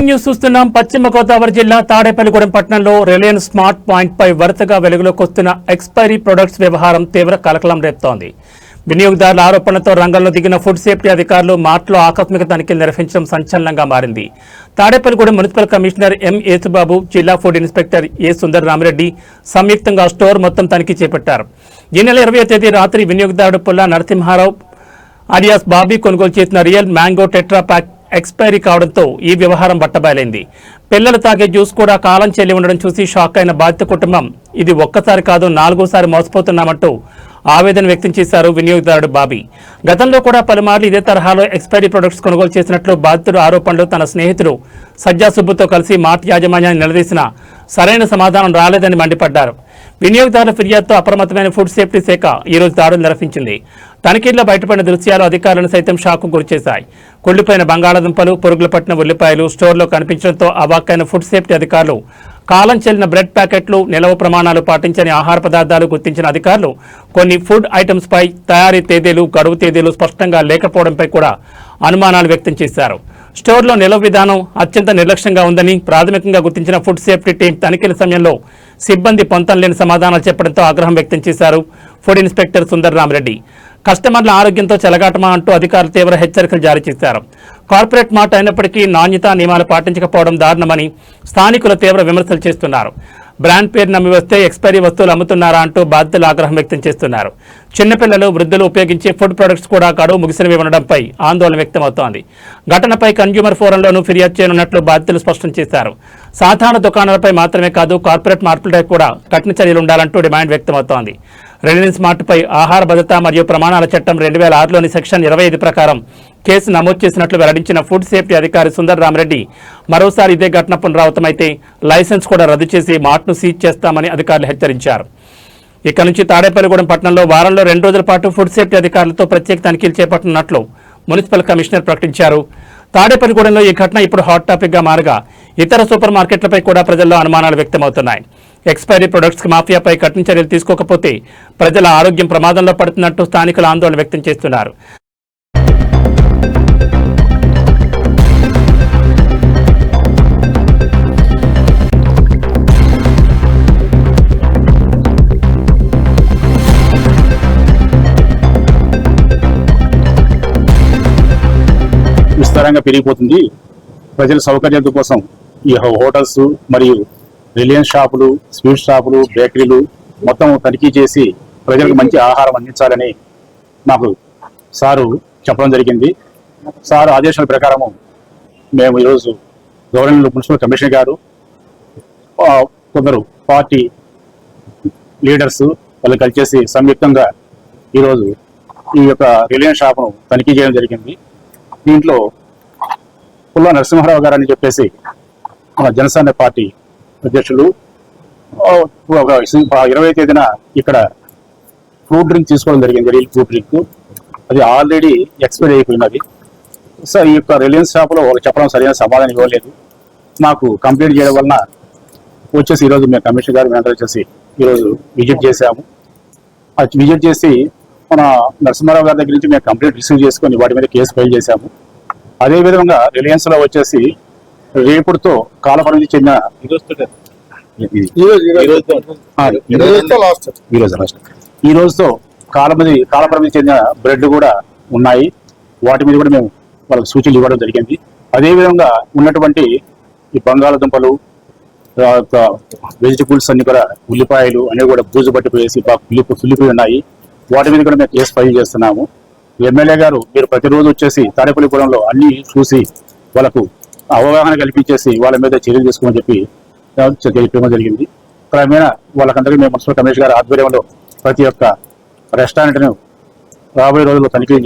Breaking news చూస్తున్నాం. పశ్చిమ గోదావరి జిల్లా తాడేపల్లిగూడెం పట్టణంలో రిలయన్స్ స్మార్ట్ పాయింట్ పై వరుసగా వెలుగులోకి వస్తున్న ఎక్స్పైరీ ప్రొడక్ట్స్ వ్యవహారం తీవ్ర కలకలం రేపుతోంది. వినియోగదారుల ఆరోపణలతో రంగంలో దిగిన ఫుడ్ సేఫ్టీ అధికారులు మార్ట్లో ఆకస్మిక తనిఖీలు నిర్వహించడం సంచలనంగా మారింది. Tadepalligudem municipal commissioner M Yesubabu, జిల్లా ఫుడ్ ఇన్స్పెక్టర్ ఏ సుందర్ రామిరెడ్డి సంయుక్తంగా స్టోర్ మొత్తం తనిఖీ చేపట్టారు. ఈ నెల 20వ తేదీ రాత్రి వినియోగదారుడు పుల్లా నరసింహారావు అలియాస్ బాబీ కొనుగోలు చేసిన real mango tetra pack expiry కావడంతో ఈ వ్యవహారం బట్టబయలైంది. పిల్లలు తాగే జ్యూస్ కూడా కాలం చెల్లి ఉండడం చూసి షాక్ అయిన బాధిత కుటుంబం ఇది ఒక్కసారి కాదు 4వసారి మోసపోతున్నామంటూ ఆవేదన వ్యక్తం చేశారు వినియోగదారుడు బాబీ. గతంలో కూడా పలుమార్లు ఇదే తరహాలో ఎక్స్పైరీ ప్రొడక్ట్స్ కొనుగోలు చేసినట్లు బాధితుడు ఆరోపణలు తన స్నేహితుడు సజ్జా సుబ్బుతో కలిసి మార్ట్ యాజమాన్యాన్ని నిలదీసినా సరైన సమాధానం రాలేదని మండిపడ్డారు. వినియోగదారుల ఫిర్యాదుతో అప్రమత్తమైన ఫుడ్ సేఫ్టీ శాఖ ఈరోజు దాడులు నిర్వహించింది. తనిఖీల్లో బయటపడిన దృశ్యాలు అధికారులను సైతం షాక్కు గురిచేశాయి. కుళ్లిపోయిన బంగాళాదుంపలు, పురుగులు పట్టిన ఉల్లిపాయలు స్టోర్లో కనిపించడంతో అవాక్కైన ఫుడ్ సేఫ్టీ అధికారులు కాలం చెల్లిన బ్రెడ్ ప్యాకెట్లు, నిలవ ప్రమాణాలు పాటించని ఆహార పదార్థాలు గుర్తించిన అధికారులు కొన్ని ఫుడ్ ఐటమ్స్ పై తయారీ తేదీలు, గడువు తేదీలు స్పష్టంగా లేకపోవడంపై కూడా అనుమానాలు వ్యక్తం చేశారు. స్టోర్లో నిల్వ విధానం అత్యంత నిర్లక్ష్యంగా ఉందని ప్రాథమికంగా గుర్తించిన ఫుడ్ సేఫ్టీ టీం తనిఖీల సమయంలో సిబ్బంది పొంతనలేని సమాధానాలు చెప్పడంతో ఆగ్రహం వ్యక్తం చేశారు ఫుడ్ ఇన్స్పెక్టర్ సుందర్ రామిరెడ్డి. కస్టమర్ల ఆరోగ్యంతో చెలగాటమా అంటూ అధికారులు తీవ్ర హెచ్చరికలు జారీ చేశారు. కార్పొరేట్ మాట అయినప్పటికీ నాణ్యతా నియమాలు పాటించకపోవడం దారుణమని స్థానికులు తీవ్ర విమర్శలు చేస్తున్నారు. బ్రాండ్ పేరు నమ్మి వస్తే ఎక్స్పైరీ వస్తువులు అమ్ముతున్నారా అంటూ బాధితులు ఆగ్రహం వ్యక్తం చేస్తున్నారు. చిన్నపిల్లలు, వృద్ధులు ఉపయోగించే ఫుడ్ ప్రొడక్ట్స్ కూడా గడువు ముగిసినవి ఉండడంపై ఆందోళన వ్యక్తమవుతోంది. ఘటనపై కన్జ్యూమర్ ఫోరంలోనూ ఫిర్యాదు చేయనున్నట్లు బాధితులు స్పష్టం చేశారు. సాధారణ దుకాణాలపై మాత్రమే కాదు కార్పొరేట్ మార్పులపై కూడా కఠిన చర్యలు ఉండాలంటూ డిమాండ్ వ్యక్తమవుతోంది. రిలయన్స్ మార్ట్పై ఆహార భద్రత మరియు ప్రమాణాల చట్టం 2006లోని సెక్షన్ 25 ప్రకారం కేసు నమోదు చేసినట్లు వెల్లడించిన ఫుడ్ సేఫ్టీ అధికారి సుందర్ రామిరెడ్డి మరోసారి ఇదే ఘటన పునరావృతమైతే లైసెన్స్ కూడా రద్దు చేసి మార్ట్ను సీజ్ చేస్తామని అధికారులు హెచ్చరించారు. ఇక నుంచి తాడేపల్లిగూడెం పట్టణంలో వారంలో 2 రోజుల పాటు ఫుడ్ సేఫ్టీ అధికారులతో ప్రత్యేక తనిఖీలు చేపట్టనున్నట్లు మున్సిపల్ కమిషనర్ ప్రకటించారు. తాడేపల్లిగూడెంలో ఈ ఘటన ఇప్పుడు హాట్ టాపిక్ గా మారగా ఇతర సూపర్ మార్కెట్లపై కూడా ప్రజల్లో అనుమానాలు వ్యక్తమవుతున్నాయి. ఎక్స్పైరీ ప్రొడక్ట్స్ మాఫియాపై కఠిన చర్యలు తీసుకోకపోతే ప్రజల ఆరోగ్యం ప్రమాదంలో పడుతున్నట్టు స్థానికులు ఆందోళన వ్యక్తం చేస్తున్నారు. విస్తారంగా పెరిగిపోతుంది. ప్రజల సౌకర్యం కోసం ఈ హోటల్స్ మరియు రిలయన్స్ షాపులు, స్వీట్ షాపులు, బేకరీలు మొత్తం తనిఖీ చేసి ప్రజలకు మంచి ఆహారం అందించాలని మాకు సారు చెప్పడం జరిగింది. సారు ఆదేశాల ప్రకారము మేము ఈరోజు గవర్నమెంట్ మున్సిపల్ కమిషనర్ గారు, కొందరు పార్టీ లీడర్స్ వాళ్ళు కలిసి సంయుక్తంగా ఈరోజు ఈ యొక్క రిలయన్స్ షాపును తనిఖీ చేయడం జరిగింది. దీంట్లో పుల్లా నరసింహారావు గారు అని చెప్పేసి మన జనసేన పార్టీ అధ్యక్షులు 20వ తేదీన ఇక్కడ ఫ్రూట్ డ్రింక్ తీసుకోవడం జరిగింది. రియల్ ఫ్రూట్ డ్రింక్ అది ఆల్రెడీ ఎక్స్పైరీ అయిపోయినది. సో ఈ యొక్క రిలయన్స్ షాపులో వాళ్ళు చెప్పడం సరైన సమాధానం ఇవ్వలేదు. మాకు కంప్లైంట్ చేయడం వలన వచ్చేసి ఈరోజు మేము కమిషనర్ గారు మేము వచ్చేసి ఈరోజు విజిట్ చేశాము. అది విజిట్ చేసి మన నరసింహారావు గారి దగ్గర నుంచి మేము కంప్లైంట్ రిసీవ్ చేసుకొని వాటి మీద కేసు ఫైల్ చేశాము. అదేవిధంగా రిలయన్స్ లో వచ్చేసి రేపుడుతో కాలపరిమితి చెందిన ఈ రోజుతో కాలపరిమితి చెందిన బ్రెడ్ కూడా ఉన్నాయి. వాటి మీద కూడా మేము వాళ్ళకి సూచనలు ఇవ్వడం జరిగింది. అదేవిధంగా ఉన్నటువంటి ఈ బంగాళదుంపలు, వెజిటబుల్స్ అన్ని కూడా, ఉల్లిపాయలు అన్ని కూడా బూజు పట్టిపోయేసి కుళ్ళిపోయి ఉన్నాయి. వాటి మీద కూడా మేము కేసు ఫైల్ చేస్తున్నాము. ఎమ్మెల్యే గారు మీరు ప్రతిరోజు వచ్చేసి తాడేపల్లిగూడెంలో అన్ని చూసి వాళ్ళకు అవగాహన కల్పించేసి వాళ్ళ మీద చర్యలు తీసుకోమని చెప్పి చెప్పడం జరిగింది. క్రమేణా వాళ్ళకందరికీ మేము మున్సిపల్ కమిషనర్ గారి ఆధ్వర్యంలో ప్రతి ఒక్క రెస్టారెంట్ను రాబోయే రోజుల్లో తనిఖీ